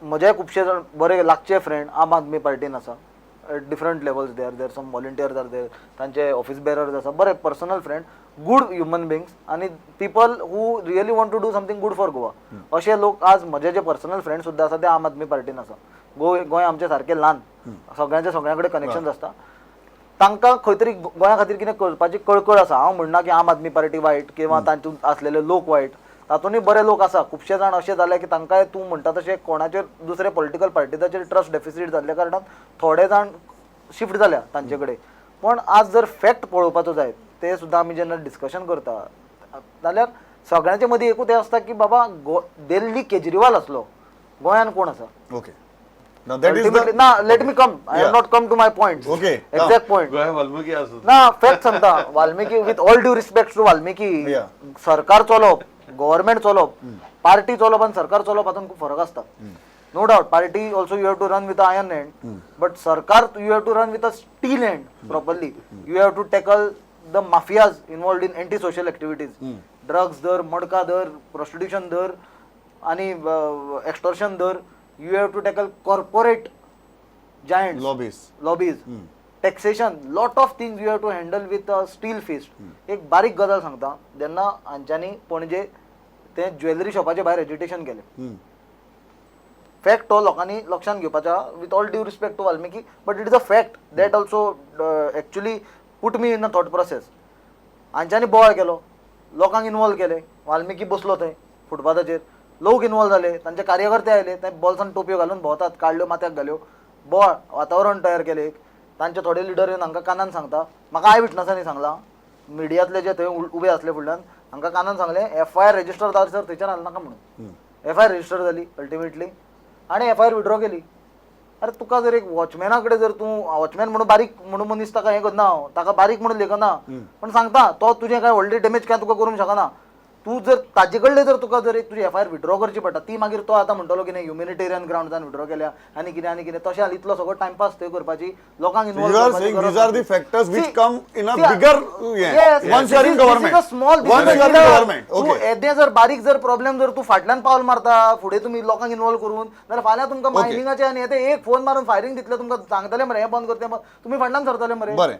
म्हजे खुबशे जाण बरे लागचे फ्रेंड आम आदमी पार्टीन आसा different levels there some volunteers are there तांचे ऑफिस बेरर्स आसा बरे personal friend good human beings आनी people who really want to do something good for Goa अशे लोक आज म्हजे जे पर्सनल फ्रेंड सुद्दां आसा ते आम आदमी पार्टीन आसा. गोंय आमचे सारकें ल्हान सगळ्यांचे सगळ्या कडेन कनेक्शन्स आसता. तांकां खंय तरी गोंया खातीर कितें करपाची कळकळ आसा. हांव म्हणना की आम आदमी पार्टी वायट किंवा तातूंत असलेले लोक वायट, तातूंतय बरे लोक आसा. खुबशे जाण अशे जाले की तांकांय तूं म्हणटा तशें कोणाचेर दुसरे पॉलिटिकल पार्टीजाचेर ट्रस्ट डेफिसीट जाल्ल्या कारणान थोडे जाण शिफ्ट जाल्या तांचे कडेन. पण आज जर फॅक्ट पळोवपाचो जायत ते सुद्दां आमी जेन्ना डिस्कशन करता जाल्यार सगळ्यांचे मदीं एकूच हें आसता की बाबा दिल्ली केजरीवाल आसलो, गोंयान कोण आसा? Okay. Now that is Ultimately, the... ना let me come. I have not come to my points. Okay. Exact point. Goa Valmiki आसू ना फॅक्ट सांगता. Valmiki with all due respect to Valmiki, Yeah. सरकार चलोवप, गव्हर्नमेंट चलोवप, पार्टी चलोवप आनी सरकार चलोवप हातूंत खूब फरक आसता. No doubt party also you have to run with iron hand, but सरकार you have to run with a steel hand properly. You have to tackle the mafias involved in anti social activities. Drugs धर, मडका धर, prostitution धर आनी extortion धर. You have to tackle corporate giants, lobbies, taxation, lot of things you have to handle with a steel fist. एक बारीक गजाल सांगता. जेन्ना हांच्यांनी पणजे ते ज्वेलरी शॉपाचे भायर एज्युटेशन केलें, फॅक्ट तो लोकांनी लक्षांत घेवपाचा. With all due respect to Valmiki, but it is a fact that also actually put me in a thought process. हांच्यांनी बोवाळ केलो, लोकांक इन्वॉल्व केले. वाल्मिकी बसलो थंय फुटपाथाचेर, लोक इन्वॉल्व जाले, तांचे कार्यकर्ते आयले, ते बॉल्सान टोपयो घालून भोंवतात, काडल्यो माथ्याक घाल्यो, बोवाळ वातावरण तयार केलें. तांचे थोडे लिडर येवन हांकां कानान सांगता. म्हाका आय विटनसांनी सांगलां, मिडियांतले जे थंय उबे आसले फुडल्यान, हांकां कानान सांगलें FIR रजिस्टर जावं सर थंयच्यान हाडूं नाका म्हणून. FIR रजिस्टर जाली अल्टिमेटली आनी FIR विड्रॉ केली. अरे तुका जर एक वॉचमॅना कडेन जर तूं वॉचमॅन म्हणून बारीक म्हणून मनीस ताका हें करना, ताका बारीक म्हणून लेखना, पण सांगता तो तुजें कांय व्हडली डॅमेज काय तुका करूंक शकना. तू जर ताजे कडले जर तुका जर एक तुजी FIR विड्रॉ करची पडटा, ती मागीर तो आतां म्हणटलो की ह्युमॅनिटेरियन ग्राउंड्सान विड्रॉ केल्या आनी कितें तशें जाल्यार इतलो सगळो टायमपास थंय करपाची, लोकांक You are saying these are the factors which come in a bigger, once you are in government. This is a small Once you are in government. तूं Okay. येदें जर बारीक जर प्रॉब्लेम जर तूं फाटल्यान पावल मारता, फुडें तुमी लोकांक इन्वॉल्व करून, जाल्यार फाल्यां तुमकां मायनिंगाचे आनी येते एक फोन मारून फायरिंग दितले तुमकां सांगतले मरे हें बंद करते, तुमी फाटल्यान सरतले मरे. बरें.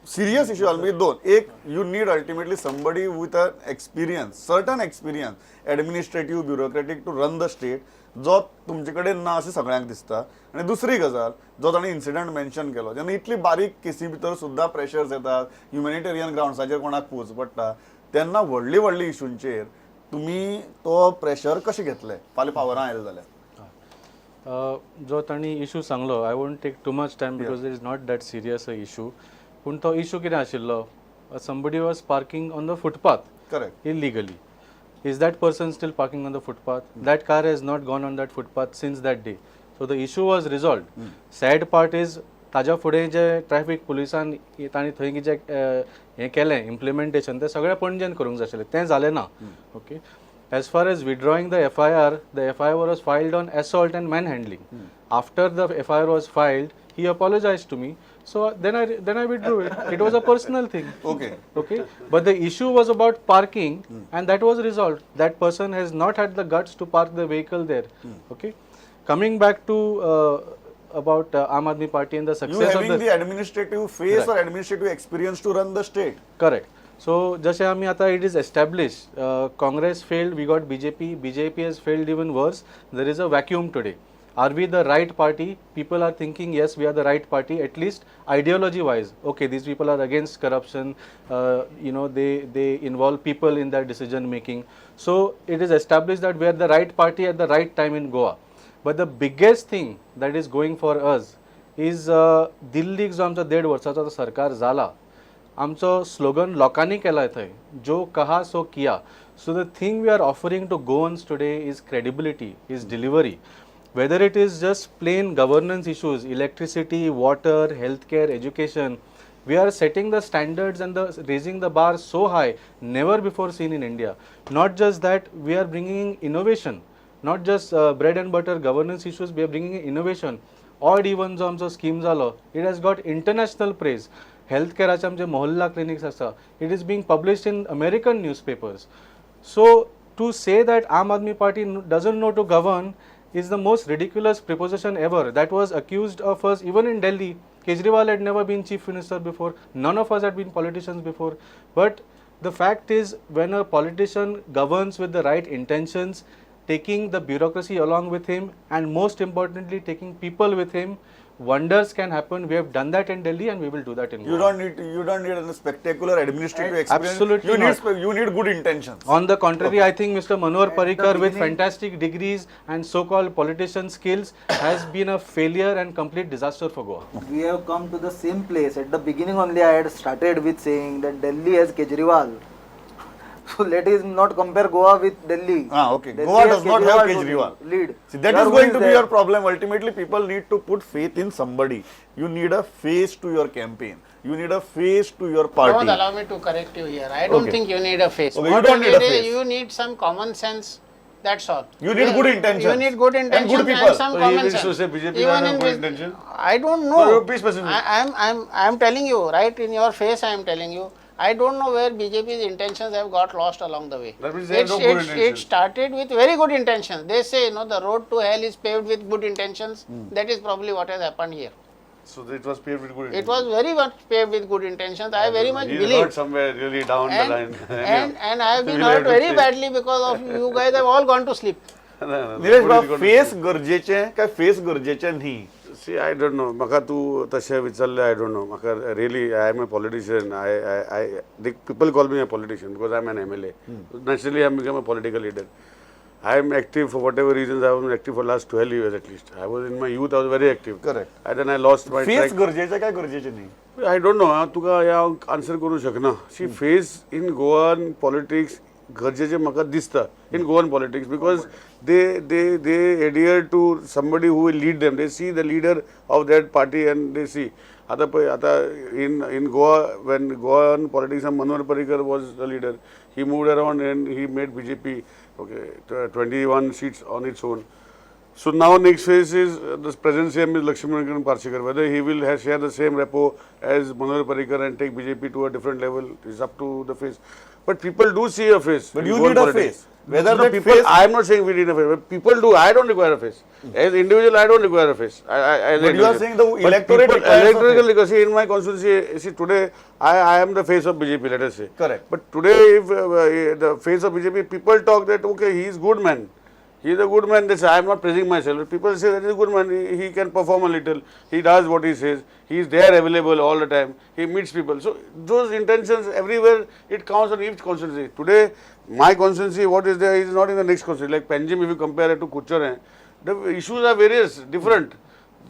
सिरियस इश्यू आल्मी दोन. एक, you need ultimately somebody with a experience, certain experience, administrative bureaucratic to run the state, जो तुमचे कडेन ना अशें सगळ्यांक दिसता. आनी दुसरी गजाल, जो ताणें इन्सिडंट मेन्शन केलो, जेन्ना इतली बारीक केसी भितर सुद्दां प्रेशर्स येतात, ह्युमॅनिटेरियन ग्राउंड्साचेर कोणाक पोवच पडटा, तेन्ना व्हडली व्हडली इश्यूंचेर तुमी तो प्रेशर कशें घेतले फाल्यां पावरां आयले जाल्यार? जो तांणी इशू सांगलो, I won't take too much time because it is not that serious a issue. पूण तो इशू कितें आशिल्लो, somebody was parking on the footpath correct illegally. Is that person still parking on the footpath? That car has not gone on that footpath since that day. So the issue was resolved. Sad part is ताज्या फुडें जे traffic पुलिसान तांणी थंय जे हें केलें implementation तें सगळें पणजेन करूंक जाय आशिल्लें, तें जालें ना. Okay. As far as withdrawing the FIR was filed on assault and manhandling. After the FIR was filed, he apologized to me. So then I withdrew it. It was a personal thing. Okay. But the issue was about parking, and that was resolved. That person has not had the guts to park the vehicle there. Okay. Coming back to about Aam Aadmi Party and the success You having the administrative face or administrative experience to run the state. Correct. So जशें आमी आतां it is established, Congress failed, we got BJP has failed even worse. There is a vacuum today. Are we the right party? People are thinking yes, we are the right party, at least ideology wise. Okay, these people are against corruption, they involve people in their decision making. So it is established that we are the right party at the right time in Goa. But the biggest thing that is going for us is दिल्लीक जो आमचो 1.5 वर्साचो सरकार जाला, आमचो slogan लोकांनी केला थंय, जो कहा सो किया. So the thing we are offering to Goans today is credibility, is delivery. Whether it is just plain governance issues, electricity, water, healthcare, education, we are setting the standards and raising the bar so high, never before seen in India. Not just that, we are bringing innovation, not just bread and butter governance issues, we are bringing innovation. Odd even जो आमचो scheme जालो, it has got international praise. Healthcare आमचे मोहल्ला clinics आसा, it is being published in American newspapers. So to say that Aam Aadmi Party doesn't know to govern is the most ridiculous preposition ever that was accused of us even in Delhi. Kejriwal had never been chief minister before. None of us had been politicians before. But the fact is, when a politician governs with the right intentions, taking the bureaucracy along with him, and most importantly, taking people with him, wonders can happen. We have done that in Delhi, and we will do that in You Goa. don't need a spectacular administrative experience. Absolutely You need not. you need good intentions. On the contrary, I think Mr. Manohar At the Parrikar, with beginning- fantastic degrees and so-called politician skills, has been a failure and complete disaster for Goa. We have come to the same place. At the beginning only I had started with saying that Delhi has Kejriwal. So let us not compare Goa with Delhi. Okay. Delhi Goa has does not have to Kejriwal. Lead. See, that Your is who going to be there? your problem. Ultimately, people need to put faith in somebody. You need a face to your campaign. You need a face to your party. Pramod, allow me to correct you here. I don't Okay. think you need a face. Okay, you What don't need a need is face. You need some common sense. That's all. You need good intentions. You need good And intentions good people. some So he common means sense. to say BJP Even have in good bus- intention? I don't No, know. be specific. I am telling you right in your face. I am telling you. I don't know where BJP's intentions have got lost along the way. That means they have no good It intentions. started with very good intentions. They say, the road to hell is paved with good intentions. That is probably what has happened here. So it was paved with good It intention. was very much paved with good intentions. I very much He believe. hurt somewhere really down the line. And I have been We'll have hurt to very see. badly because of you guys have all gone to sleep. Nilesh बाबा face गरजेचे काय face गरजेचे नाही See, I don't know. Maka tu tashe vichalle, I don't know. Maka really, I am a politician. People call me a politician because I am an MLA. Naturally, I have become a political leader. I am active for whatever reasons. I was active for last 12 years at least. I was in my youth. I was very active. Correct. And then I lost my face track. गरजेचे काय गरजेचे नाही I don't know. तुका या answer करू शकना. See, face in Goan politics गरजेचे म्हाका दिसता in Goan politics because they adhere to somebody who will lead them. They see the leader of that party and they see. आता in Goa, when Goan politics and Manohar Parrikar was the leader, he moved around and he made BJP 21 seats on its own. So now next phase is the present CM is Lakshman Parshikar. Whether he will share the same repo as Manohar Parrikar and take BJP to a different level is up to the face. But people do see a face. But in you Goan need a politics. face. Whether No, that people, face- I am not saying we need a face. But people do. I don't require a face. As individual, I don't require a face. But you are saying the electorate requires a electoral face. because see, in my constituency, see today I am the face of BJP. Let us say. Correct. But today, if the face of BJP, people talk that okay, he is good man. He is a good man. I am not praising myself. People say that he is a good man. He can perform a little. He does what he says. He is there available all the time. He meets people. So those intentions everywhere, it counts on each constituency. Today, my constituency, what is there is not in the next constituency. Like Panjim, if you compare it to Kuchar, the issues are various, different.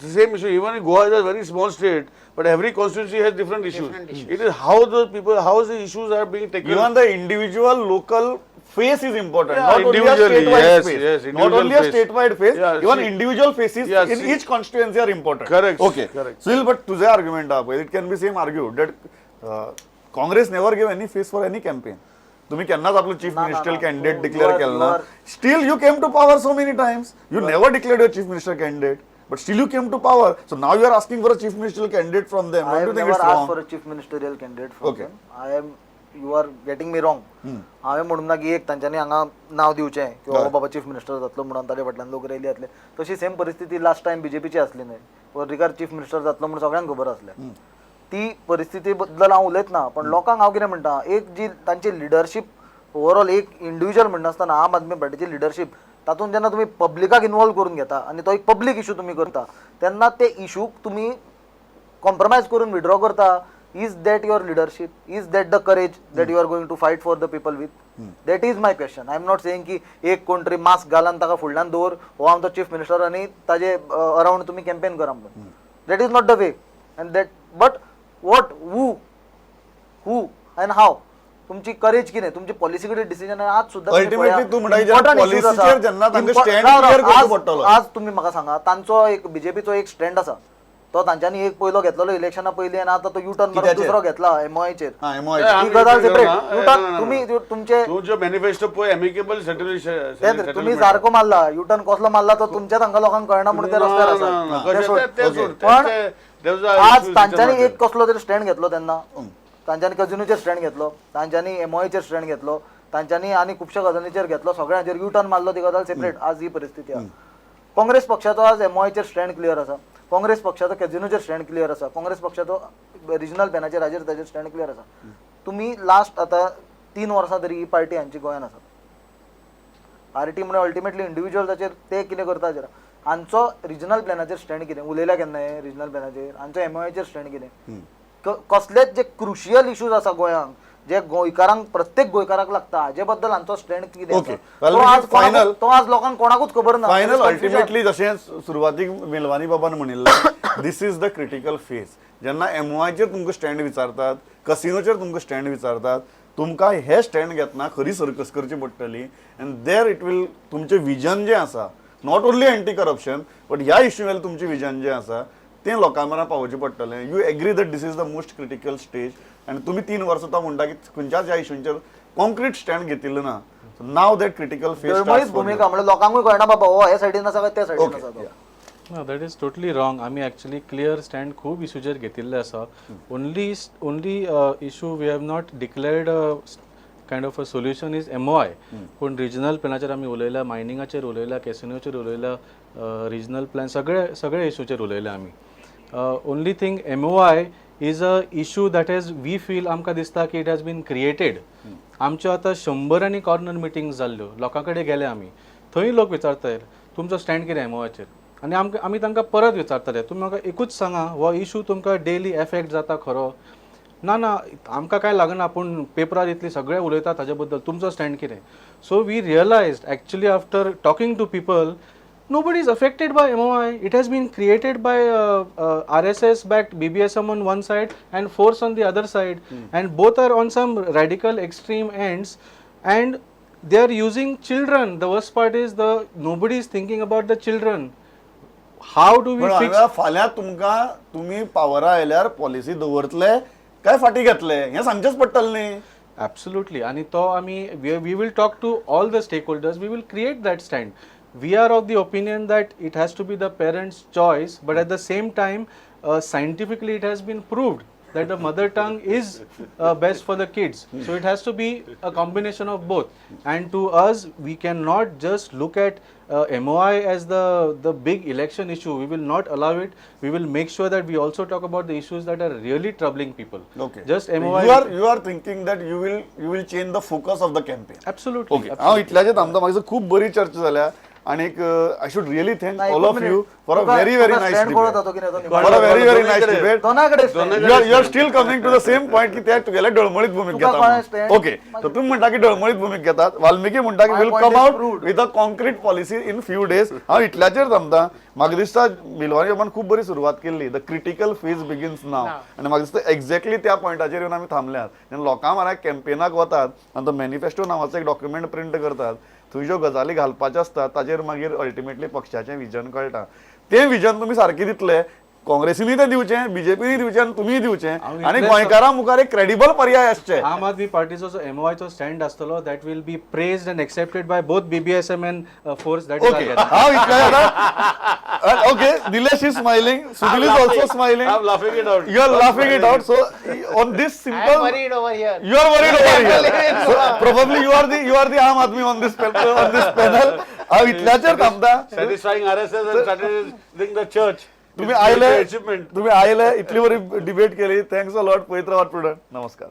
The same issue. Even if Goa is a very small state, but every constituency has different issues. It is how those people, how the issues are being taken. Even the individual local face is important. Yeah, not only a individually, statewide yes, face. yes, not individual only a face. statewide face. Yeah, even see- individual faces Yeah, in see- each constituency are important. Correct, Okay. correct. Sunil, but तुझे argument आहे it can be same argued that Congress never gave any face for any campaign. तुम्ही केन्नाच आपलं chief ना, minister ना. Candidate You declare are- केलं you ना are- still you came to power so many times you never declared your chief minister candidate but still you came to power. So now you are asking for a chief ministerial candidate from them. I Don't you have think never it's asked wrong? for a chief ministerial candidate from Okay. them. You are getting me wrong. हांवें म्हणूं ना की एक तांच्यांनी हांगा नांव दिवचें की हो बाबा चीफ मिनिस्टर जातलो म्हणून ताचे फाटल्यान लोक रेली जातले तशी सेम परिस्थिती लास्ट टायम बीजेपीची आसली न्हय पर्रीकार चीफ मिनिस्टर जातलो म्हणून सगळ्यांक खबर आसलें ती परिस्थिती बद्दल हांव उलयतना पण लोकांक हांव कितें म्हणटा एक जी तांची लिडरशीप ओवरऑल एक इंडिव्हिज्युअल म्हणनासतना आम आदमी पार्टीची लिडरशीप तातूंत जेन्ना तुमी पब्लिकाक इन्वॉल्व करून घेता आनी तो एक पब्लीक इशू तुमी करता तेन्ना ते इशूक तुमी कॉम्प्रमायज करून विड्रॉ करता is that your leadership is that the courage that you are going to fight for the people with that is my question I am not saying की एक कोण तरी मास्क घालन ताका फुडल्यान दवर हो आमचो चीफ मिनिस्टर आनी ताजे अरावंड तुमी कॅम्पेन करा म्हणून that is not the way and that but what who and how तुमची करेज कितें तुमची पॉलिसी कडेन डिसिजन आज सुद्दां Ultimately तूं म्हणटा जेन्ना policyचेर जेन्ना तांकां stand clear करचो पडटलो. आज तुम्ही म्हाका सांगा तांचो एक बीजेपीचो एक स्टँड आसा तो तांच्यांनी एक पयलो घेतलेलो इलेक्शना पयलीं आनी आतां तो यू टर्न मारून कित्याचेर? दुसरो घेतला एमओआयचेर हा, MOI. ही गजाल सेपरेट यू टर्न तुमी तुमचे तू जो मॅनिफेस्टो पळय एमिकेबल तेच तुमी सारको मारला यू टर्न कसलो मारला तो तुमच्याच हांगा लोकांक कळना म्हणून ते रस्त्यार आसा पण आज तांच्यांनी एक कसलो तरी स्टँड घेतलो तेन्ना तांच्यांनी कजिनोचेर स्टँड घेतलो तांच्यांनी एमओआयचेर स्टँड घेतलो तांच्यांनी आनी खुबश्या गजालींचेर घेतलो सगळ्यांचेर यू टर्न मारलो ती गजाल सेपरेट आज ही परिस्थिती आहा काँग्रेस पक्षाचो आज एमओआयचेर स्टँड क्लियर आसा, काँग्रेस पक्षाचो कॅझिनोचेर स्टँड क्लियर आसा, काँग्रेस पक्षाचो रिजनल बॅनाचेर हाजेर ताजेर स्टँड क्लियर आसा. तुम्ही लास्ट आतां 3 वर्सां तरी ही पार्टी हांची गोंयांत आसा. पार्टी म्हणजे अल्टिमेटली इंडिव्हिज्युअल्साचेर ते कितें करता हाचेर हांचो रिजनल प्लॅनाचेर स्टँड कितें उलयल्या केन्ना हे रिजनल प्लॅनाचेर, हांचो एमओआयचेर स्टँड कितें, कसलेच जे क्रुशियल इश्यूज आसा गोंयांक जे गोंयकारांक प्रत्येक गोंयकाराक लागता हाजे बद्दल हांचो स्टँड कितें Okay. आसा, तो आज लोकांक कोणाकूच खबर ना. फायनल अल्टिमेटली जशें सुरवातीक मेलवानी बाबान म्हणिल्लें दिस इज द क्रिटिकल फेज. जेन्ना एमओआयचेर तुमकां स्टँड विचारतात, कसिनोचेर तुमकां स्टँड विचारतात, तुमकां हे स्टँड घेतना खरी सर्कस करची पडटली एंड देर इट वील तुमचें विजन जें आसा not only anti corruption but ह्या इश्यू वेल तुमचें विजन जें आसा तें लोकां मेरेन पावोवचें पडटलें. You agree that this is the most critical stage आनी तुमी 3 वर्सां तो म्हणटा की खंयच्याच ह्या इश्यूंचेर कॉन्क्रीट स्टँड घेतिल्लो ना. नाव दॅट क्रिटिकल फेज दळमळीत भुमिका म्हणजे लोकांकूय कळना बाबा हो ह्या सायडीन आसा काय त्या सायडीन आसा तो. No, that is totally wrong. आम्ही actually clear stand खूब इशूचेर घेतिल्ले आसा. Only issue we have not declared a kind of a solution is MOI. पूण रिजनल प्लॅनाचेर आमी उलयल्या, मायनिंगाचेर उलयल्या, कॅसिनोचेर उलयल्या, रिजनल प्लॅन सगळे इशूचेर उलयल्या आमी. Only thing MOI is a issue that is we feel आमकां दिसता की it has been created. आमच्यो आतां 100 कॉर्नर मिटिंग्स जाल्ल्यो, लोकां कडेन गेले आमी, थंय लोक विचारताय तुमचो स्टँड कितें MOIचेर आनी आमी तांकां परत विचारतले तुमी म्हाका एकूच सांगा हो इशू तुमकां डेली एफेक्ट जाता खरो ना आमकां काय लागना पूण पेपरार इतली सगळे उलयतात ताजे बद्दल तुमचो स्टँड कितें. So we realised actually after talking to people nobody is affected by MOI. It has been created by RSS backed BBSM on one side and force on the other side, and both are on some radical extreme ends, and they are using children. The worst part is nobody is thinking about the children. How do we fix? फाल्यां तुमकां तुमी पावरा आयल्यार policy दवरतले काय फाटी घेतले हें सांगचेच पडटलें न्ही. Absolutely. And we will talk to all the stakeholders. We will create that stand. We are of the opinion that it has to be the parents' choice, but at the same time, scientifically it has been proved that the mother tongue is best for the kids. So it has to be a combination of both. And to us, we cannot just look at MOI as the big election issue. We will not allow it. We will make sure that we also talk about the issues that are really troubling people. Okay. Just MOI. You are thinking that you will change the focus of the campaign. Absolutely. Okay. हांव इतल्याचेच आमदार म्हाका खूब बरी चर्चा जाल्या आणि I should really thank all of you for a very nice debate. For a very nice debate. You are still coming to the same point की ते तुगेल्या डळमळीत भूमिक घेतात. ओके तर तुम्ही म्हणटा की डळमळीत भूमिक घेतात, वाल्मिकी म्हणटा की will come out with a concrete policy in few days. हांव इतल्याचेर थांबता. म्हाका दिसता मिलवानी बाबान खूब बरी सुरवात केल्ली. द क्रिटिकल फेज बिगिन्स नाव आनी म्हाका दिसता एक्झॅक्टली त्या पॉयंटाचेर येवन आमी थांबल्यात. जेन्ना लोकां म्हळ्यार कॅम्पेनाक वतात आनी तो मॅनिफेस्टो नांवाचो एक डॉक्युमेंट प्रिंट करतात, थंय ज्यो गजाली घालपाच्यो आसतात ताचेर मागीर अल्टिमेटली पक्षाचें विजन कळटा. तें विजन तुमी सारकें दितले, काँग्रेसीनूय तें दिवचें, बीजेपीनूय दिवचें आनी तुमीय दिवचें आनी गोंयकारां मुखार एक क्रेडिबल पर्याय आसचे. आम आदमी पार्टीचो जो MOIचो स्टँड आसतलो that will be praised and accepted by both BBSM and force that is okay हांव इतल्या okay Nilesh is smiling, Sunil is also smiling. I'm laughing it out. You are laughing it out. So on this I am simple, worried over here. you are worried over here. So probably you are the Aam Aadmi on this panel. हांव इतल्याचेर थांबता. Satisfying RSS and satisfying the church. तुम्ही It's आयले achievement. इतली बरी debate केली. Thanks a lot. पवित्र वाट prudent. नमस्कार.